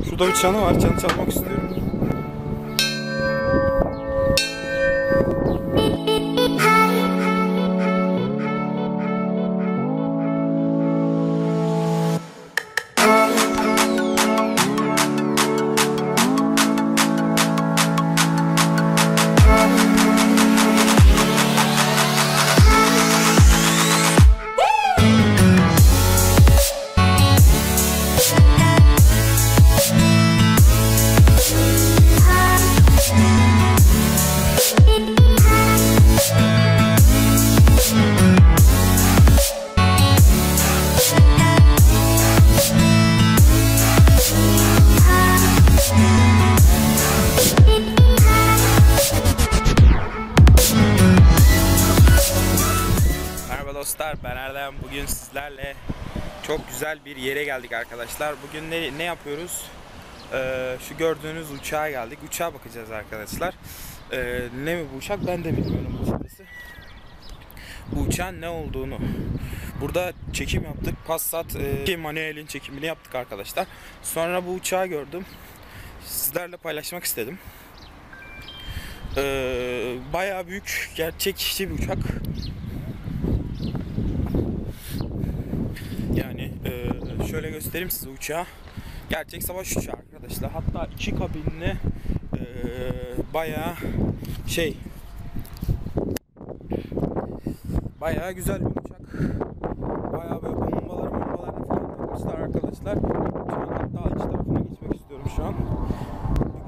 Şurada bir çanı var. Çanı çalmak istiyorum. Merhaba dostlar, ben Erdem. Bugün sizlerle çok güzel bir yere geldik arkadaşlar. Bugün ne yapıyoruz? Şu gördüğünüz uçağa geldik. Uçağa bakacağız arkadaşlar. Ne mi bu uçak ben de bilmiyorum açıkçası. Bu uçağın ne olduğunu. Burada çekim yaptık. Passat manuelin çekimini yaptık arkadaşlar. Sonra bu uçağı gördüm. Sizlerle paylaşmak istedim. Bayağı büyük, gerçekçi bir uçak. Yani şöyle göstereyim size uçağı. Gerçek savaş uçağı arkadaşlar. Hatta iki kabinli bayağı bayağı güzel bir uçak. Bayağı böyle bombaları falan takmışlar arkadaşlar. Uçağın hatta iç tarafına geçmek istiyorum şu an.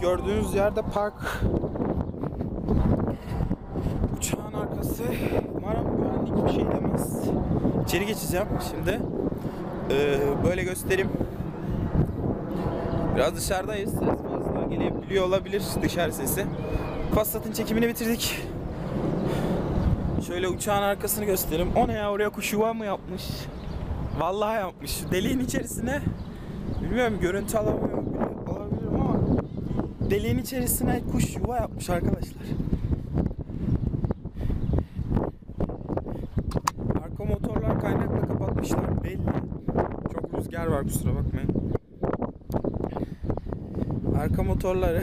Gördüğünüz yerde park. Uçağın arkası. Umarım güvenlik bir şey demez. İçeri geçeceğim şimdi. Böyle göstereyim. Biraz dışarıdayız. Ses fazla gelebiliyor olabilir, dışarı sesi. Passat'ın çekimini bitirdik. Şöyle uçağın arkasını göstereyim. O ne ya, oraya kuş yuva mı yapmış? Vallahi yapmış. Şu deliğin içerisine, bilmiyorum görüntü alamıyorum olabilirim ama deliğin içerisine kuş yuva yapmış arkadaşlar. Arka motorlar kaynakla kapatmışlar belli. Çok rüzgar var, kusura bakmayın. Arka motorları.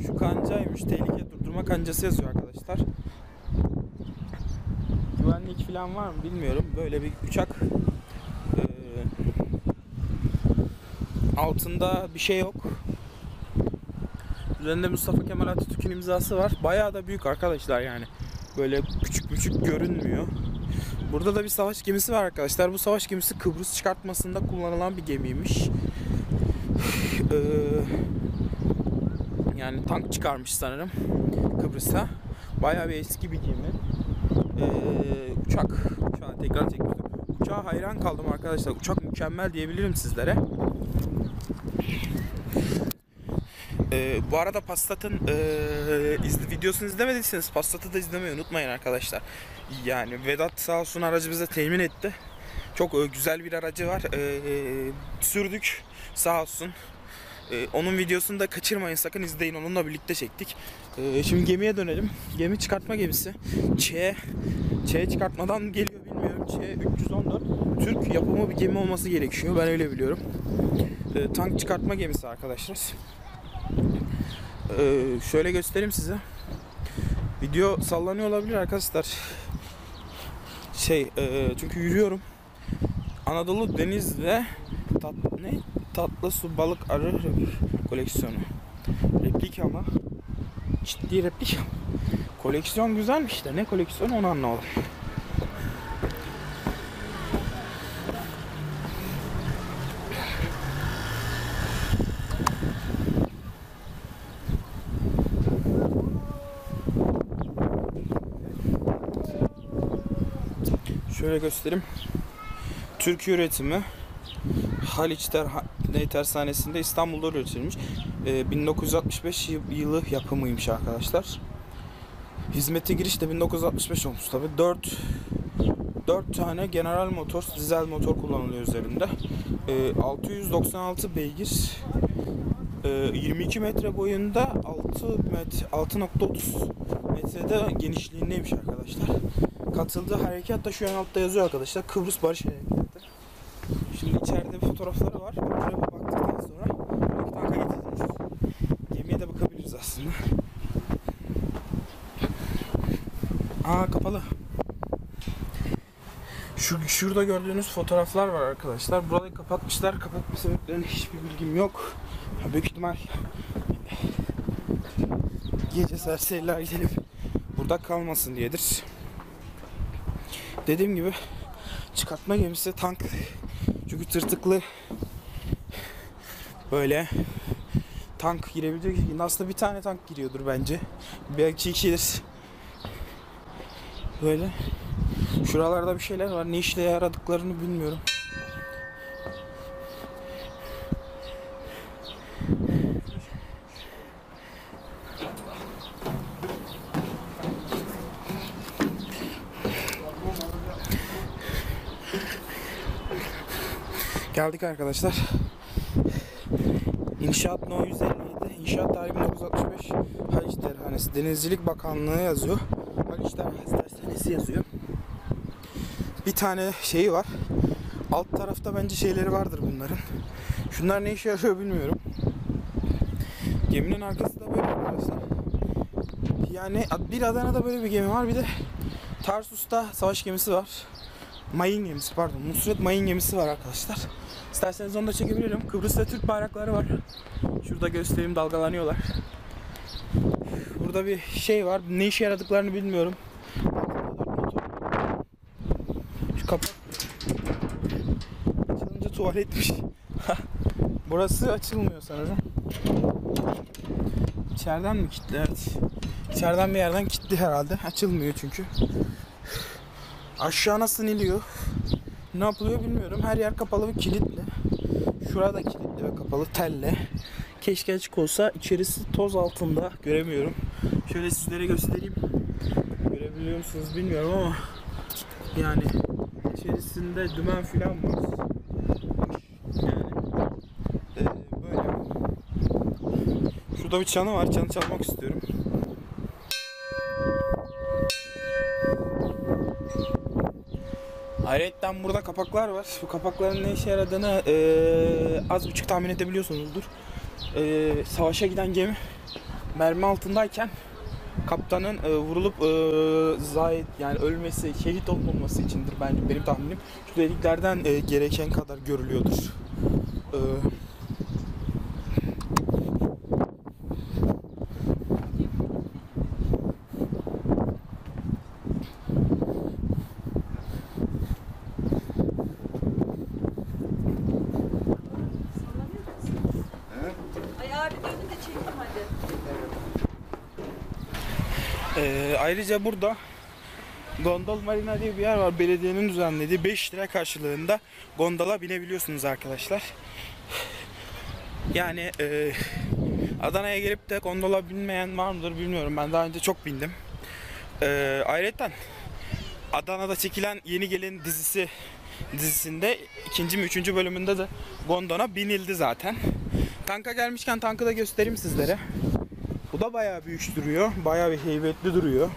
Şu kancaymış. Tehlike durdurma kancası yazıyor arkadaşlar. Güvenlik falan var mı bilmiyorum. Böyle bir uçak. Altında bir şey yok. Üzerinde Mustafa Kemal Atatürk'ün imzası var. Bayağı da büyük arkadaşlar yani. Böyle küçük görünmüyor. Burada da bir savaş gemisi var arkadaşlar. Bu savaş gemisi Kıbrıs çıkartmasında kullanılan bir gemiymiş. Yani tank çıkarmış sanırım Kıbrıs'a. Bayağı bir eski bir gemi. Uçağı tekrar çekmiştim. Uçağa hayran kaldım arkadaşlar. Uçak mükemmel diyebilirim sizlere. Bu arada Passat'ın videosunu izlemediyseniz Passat'ı da izlemeyi unutmayın arkadaşlar. Yani Vedat sağ olsun aracı bize temin etti. Çok güzel bir aracı var. Sürdük sağ olsun. Onun videosunu da kaçırmayın, sakın izleyin. Onunla birlikte çektik. Şimdi gemiye dönelim. Gemi çıkartma gemisi. Ç çıkartmadan geliyor bilmiyorum. Ç-314 Türk yapımı bir gemi olması gerekiyor. Ben öyle biliyorum. Tank çıkartma gemisi arkadaşlar. Şöyle göstereyim size. Video sallanıyor olabilir arkadaşlar. Çünkü yürüyorum. Anadolu Deniz'de tatlı su balık arı koleksiyonu. Replika ama. Ciddi replika. Koleksiyon güzelmiş de ne koleksiyonu onu anlamadım. Şöyle göstereyim. Türk üretimi. Haliç Tersanesi'nde İstanbul'da üretilmiş. 1965 yılı yapımıymış arkadaşlar. Hizmete giriş de 1965 olmuş tabi. 4 tane General Motors dizel motor kullanılıyor üzerinde. 696 beygir. 22 metre boyunda 6.30 metrede genişliğindeymiş arkadaşlar. Katıldığı harekat da şu an altta yazıyor arkadaşlar. Kıbrıs Barış Harekatı. Şimdi içeride bir fotoğrafları var. Buraya bir baktıktan sonra buradaki tanka getireceğiz. Gemiye de bakabiliriz aslında. Kapalı. Şurada gördüğünüz fotoğraflar var arkadaşlar. Burayı kapatmışlar. Kapatma sebeplerine hiçbir bilgim yok. Büyük ihtimal gece serseriler gelip burada kalmasın diyedir. Dediğim gibi çıkartma gemisi tank. Çünkü tırtıklı böyle tank girebilecek. Aslında bir tane tank giriyordur bence. Belki ikidir. Böyle. Şuralarda bir şeyler var. Ne işle yaradıklarını bilmiyorum. Geldik arkadaşlar. İnşaat No 157. İnşaat tarihi 1965. Haliç Terhanesi. Denizcilik Bakanlığı yazıyor. Haliç Terhanesi yazıyor. Bir tane şeyi var. Alt tarafta bence şeyleri vardır bunların. Şunlar ne işe yarıyor bilmiyorum. Geminin arkası da böyle arkadaşlar. Yani bir Adana'da böyle bir gemi var. Bir de Tarsus'ta savaş gemisi var. Mayın gemisi pardon. Nusret Mayın gemisi var arkadaşlar. İsterseniz onu da çekebilirim. Kıbrıs'ta Türk bayrakları var. Şurada göstereyim, dalgalanıyorlar. Burada bir şey var. Ne işe yaradıklarını bilmiyorum. Şu kapak açılınca tuvaletmiş. Burası açılmıyor sanırım. İçeriden mi kilitli? Evet. İçeriden bir yerden kilitli herhalde. Açılmıyor çünkü. Aşağı nasıl iniliyor? Ne yapılıyor bilmiyorum. Her yer kapalı ve kilitli. Şurada kilitli ve kapalı telle. Keşke açık olsa. İçerisi toz altında. Göremiyorum. Şöyle sizlere göstereyim. Görebiliyor musunuz bilmiyorum ama yani içerisinde dümen filan var. Yani böyle. Şurada bir çanı var. Çanı çalmak istiyorum. Ayrıca burada kapaklar var. Bu kapakların ne işe yaradığını az buçuk tahmin edebiliyorsunuzdur. Savaşa giden gemi mermi altındayken kaptanın vurulup yani ölmesi, şehit olmaması içindir bence, benim tahminim. Şu deliklerden gereken kadar görülüyordur. Ayrıca burada Gondol Marina diye bir yer var. Belediyenin düzenlediği 5 lira karşılığında gondola binebiliyorsunuz arkadaşlar. Yani Adana'ya gelip de gondola binmeyen var mıdır bilmiyorum. Ben daha önce çok bindim. Ayrıca Adana'da çekilen Yeni Gelin dizisinde 2. mi 3. bölümünde de gondola binildi zaten. Tanka gelmişken tankı da göstereyim sizlere. Bu da bayağı büyük duruyor. Bayağı bir heybetli duruyor.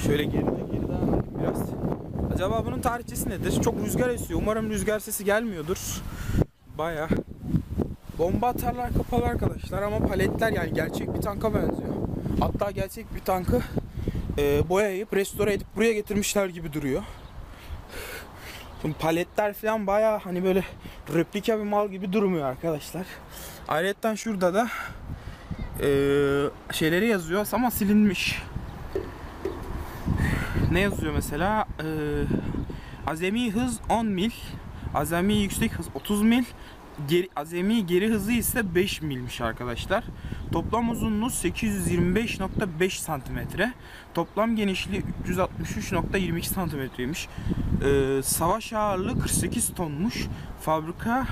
Şöyle geriden biraz. Acaba bunun tarihçesi nedir? Çok rüzgar esiyor. Umarım rüzgar sesi gelmiyordur. Bayağı. Bomba atarlar kapalı arkadaşlar ama paletler yani gerçek bir tanka benziyor. Hatta gerçek bir tankı boyayıp restore edip buraya getirmişler gibi duruyor. Şimdi paletler falan bayağı hani böyle replika bir mal gibi durmuyor arkadaşlar. Ayrıca şurada da şeyleri yazıyor ama silinmiş. Ne yazıyor mesela? Azami hız 10 mil, azami yüksek hız 30 mil, azami geri hızı ise 5 milmiş arkadaşlar. Toplam uzunluğu 825.5 santimetre. Toplam genişliği 363.22 santimetreymiş. Savaş ağırlığı 48 tonmuş. Fabrika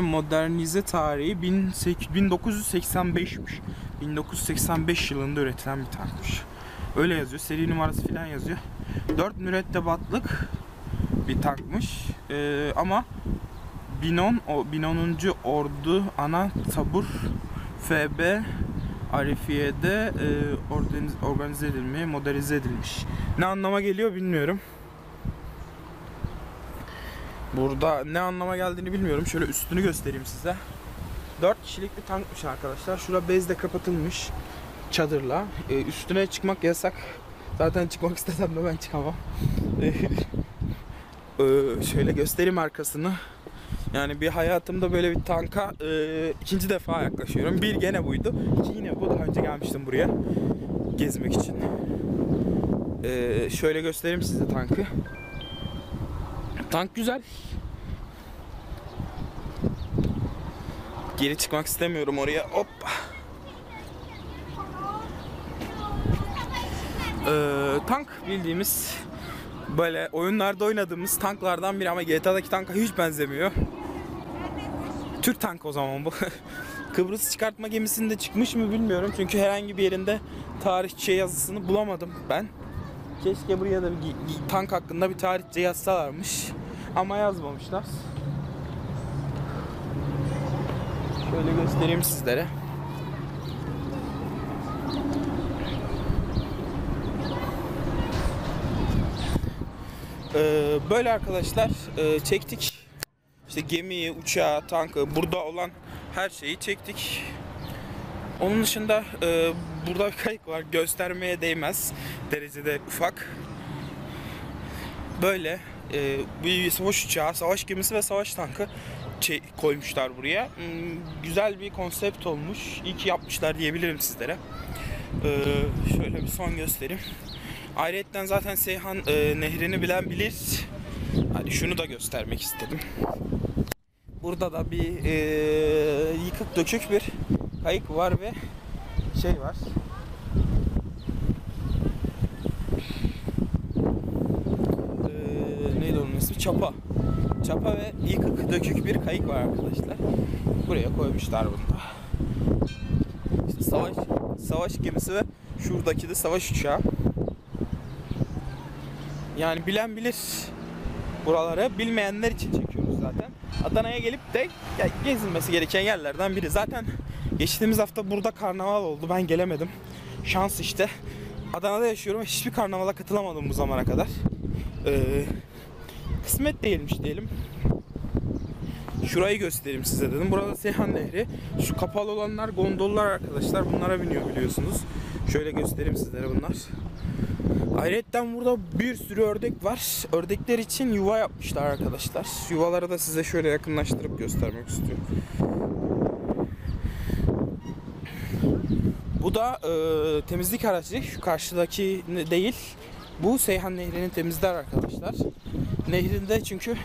modernize tarihi 1985'miş. 1985 yılında üretilen bir tankmış. Öyle yazıyor. Seri numarası falan yazıyor. 4 mürettebatlık bir tankmış. Ama 1010. Ordu Ana Tabur FB Arifiye'de organize edilmiş, modernize edilmiş. Ne anlama geliyor bilmiyorum. Burada ne anlama geldiğini bilmiyorum. Şöyle üstünü göstereyim size. 4 kişilik bir tankmış arkadaşlar. Şurada bezle kapatılmış çadırla. Üstüne çıkmak yasak. Zaten çıkmak istesem de ben çıkamam. Şöyle göstereyim arkasını. Yani bir hayatımda böyle bir tanka ikinci defa yaklaşıyorum. Bir gene buydu. İki yine bu. Daha önce gelmiştim buraya gezmek için. Şöyle göstereyim size tankı. Tank güzel. Geri çıkmak istemiyorum oraya. Hop. Tank bildiğimiz böyle oyunlarda oynadığımız tanklardan biri ama GTA'daki tanka hiç benzemiyor. Türk tank o zaman bu. Kıbrıs çıkartma gemisinde çıkmış mı bilmiyorum çünkü herhangi bir yerinde tarihçe yazısını bulamadım ben. Keşke buraya da bir tank hakkında bir tarihçe yazsalarmış ama yazmamışlar. Şöyle göstereyim sizlere. Böyle arkadaşlar çektik. İşte gemiyi, uçağı, tankı, burada olan her şeyi çektik. Onun dışında burada bir kayık var. Göstermeye değmez derecede ufak. Böyle bir savaş uçağı, savaş gemisi ve savaş tankı koymuşlar buraya. Güzel bir konsept olmuş. İyi ki yapmışlar diyebilirim sizlere. Şöyle bir son göstereyim. Ayrıca zaten Seyhan nehrini bilen bilir. Hadi şunu da göstermek istedim. Burada da bir yıkık dökük bir kayık var ve şey var. Neydi onun ismi? Çapa. Çapa ve yıkık dökük bir kayık var arkadaşlar. Buraya koymuşlar bunu da. İşte savaş gemisi ve şuradaki de savaş uçağı. Yani bilen bilir buraları. Bilmeyenler için çekiyoruz zaten. Adana'ya gelip de gezilmesi gereken yerlerden biri. Zaten geçtiğimiz hafta burada karnaval oldu. Ben gelemedim. Şans işte. Adana'da yaşıyorum ve hiçbir karnavala katılamadım bu zamana kadar. Kısmet değilmiş diyelim. Şurayı göstereyim size dedim. Burada Seyhan Nehri. Şu kapalı olanlar gondollar arkadaşlar. Bunlara biniyor biliyorsunuz. Şöyle göstereyim sizlere bunlar. Ayrıca burada bir sürü ördek var. Ördekler için yuva yapmışlar arkadaşlar. Yuvaları da size şöyle yakınlaştırıp göstermek istiyorum. Bu da temizlik aracı. Şu karşıdaki değil. Bu Seyhan Nehri'nin temizler arkadaşlar. Nehrinde çünkü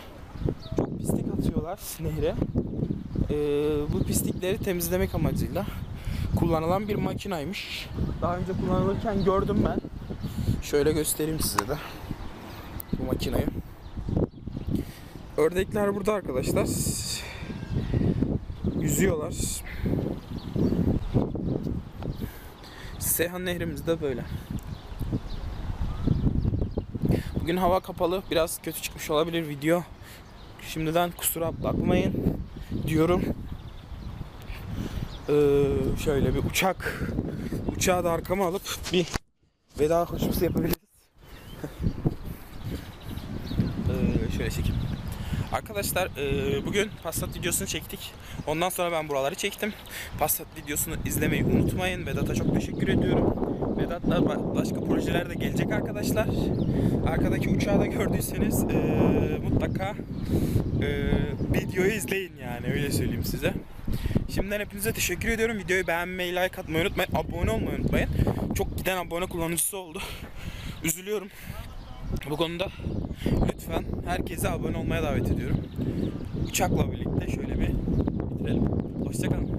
çok pislik atıyorlar nehre. Bu pislikleri temizlemek amacıyla kullanılan bir makinaymış. Daha önce kullanılırken gördüm ben. Şöyle göstereyim size de bu makinayı. Ördekler burada arkadaşlar. Yüzüyorlar. Seyhan Nehrimiz de böyle. Bugün hava kapalı. Biraz kötü çıkmış olabilir video. Şimdiden kusura bakmayın diyorum. Şöyle bir uçağı da arkama alıp bir veda koşusu yapabiliriz. Şöyle çekeyim. Arkadaşlar bugün Passat videosunu çektik. Ondan sonra ben buraları çektim. Passat videosunu izlemeyi unutmayın. Vedat'a çok teşekkür ediyorum. Vedat'la başka projeler de gelecek arkadaşlar. Arkadaki uçağı da gördüyseniz mutlaka videoyu izleyin yani öyle söyleyeyim size. Şimdiden hepinize teşekkür ediyorum. Videoyu beğenmeyi, like atmayı unutmayın. Abone olmayı unutmayın. Çok giden abone kullanıcısı oldu. Üzülüyorum. Bu konuda lütfen herkese abone olmaya davet ediyorum. Uçakla birlikte şöyle bir bitirelim. Hoşça kalın.